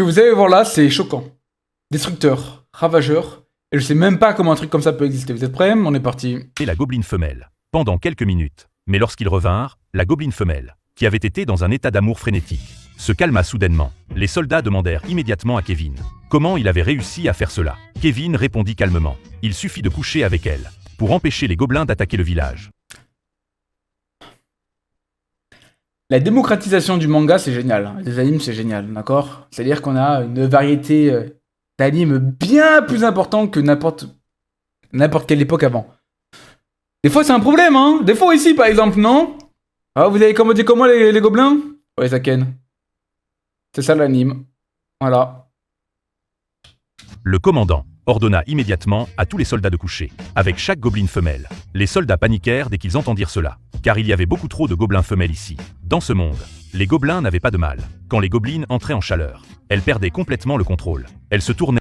que vous allez voir là, c'est choquant. Destructeur, ravageur, et je sais même pas comment un truc comme ça peut exister. Vous êtes prêts? On est parti. Et la gobeline femelle, pendant quelques minutes. Mais lorsqu'ils revinrent, la gobeline femelle, qui avait été dans un état d'amour frénétique, se calma soudainement. Les soldats demandèrent immédiatement à Kevin comment il avait réussi à faire cela. Kevin répondit calmement. Il suffit de coucher avec elle pour empêcher les gobelins d'attaquer le village. La démocratisation du manga, c'est génial. Les animes, c'est génial, d'accord? C'est-à-dire qu'on a une variété d'animes bien plus importante que n'importe quelle époque avant. Des fois, c'est un problème, hein? Des fois, ici, par exemple, non? Ah, vous avez commandé comment les gobelins? Ouais, Zaken. C'est ça l'anime. Voilà. Le commandant ordonna immédiatement à tous les soldats de coucher avec chaque gobeline femelle. Les soldats paniquèrent dès qu'ils entendirent cela, car il y avait beaucoup trop de gobelins femelles ici. Dans ce monde, les gobelins n'avaient pas de mal. Quand les gobelines entraient en chaleur, elles perdaient complètement le contrôle. Elles se tournaient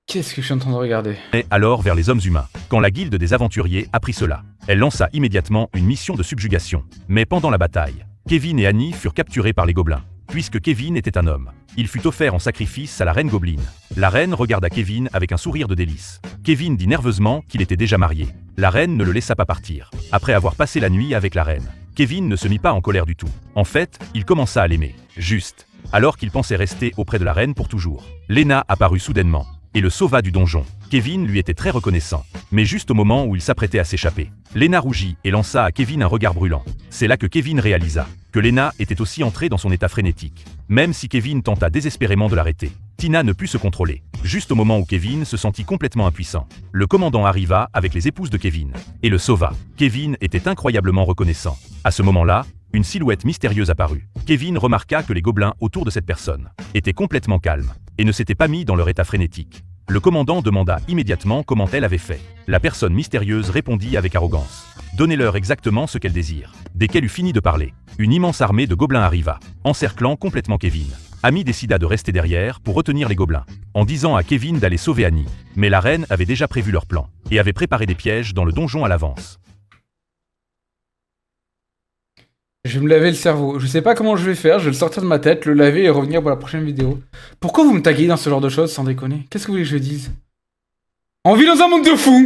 Qu'est-ce que je suis en train de regarder? alors vers les hommes humains. Quand la guilde des aventuriers apprit cela, elle lança immédiatement une mission de subjugation. Mais pendant la bataille, Kevin et Annie furent capturés par les gobelins. Puisque Kevin était un homme, il fut offert en sacrifice à la reine gobeline. La reine regarda Kevin avec un sourire de délice. Kevin dit nerveusement qu'il était déjà marié. La reine ne le laissa pas partir. Après avoir passé la nuit avec la reine, Kevin ne se mit pas en colère du tout. En fait, il commença à l'aimer. Juste. Alors qu'il pensait rester auprès de la reine pour toujours, Lena apparut soudainement et le sauva du donjon. Kevin lui était très reconnaissant, mais juste au moment où il s'apprêtait à s'échapper, Lena rougit et lança à Kevin un regard brûlant. C'est là que Kevin réalisa que Lena était aussi entrée dans son état frénétique. Même si Kevin tenta désespérément de l'arrêter, Tina ne put se contrôler. Juste au moment où Kevin se sentit complètement impuissant, le commandant arriva avec les épouses de Kevin et le sauva. Kevin était incroyablement reconnaissant. À ce moment-là, une silhouette mystérieuse apparut. Kevin remarqua que les gobelins autour de cette personne étaient complètement calmes et ne s'étaient pas mis dans leur état frénétique. Le commandant demanda immédiatement comment elle avait fait. La personne mystérieuse répondit avec arrogance. Donnez-leur exactement ce qu'elle désire. Dès qu'elle eut fini de parler, une immense armée de gobelins arriva, encerclant complètement Kevin. Amy décida de rester derrière pour retenir les gobelins, en disant à Kevin d'aller sauver Annie. Mais la reine avait déjà prévu leur plan, et avait préparé des pièges dans le donjon à l'avance. Je vais me laver le cerveau. Je sais pas comment je vais faire, je vais le sortir de ma tête, le laver et revenir pour la prochaine vidéo. Pourquoi vous me taguez dans ce genre de choses sans déconner? Qu'est-ce que vous voulez que je dise? On vit dans un monde de fous!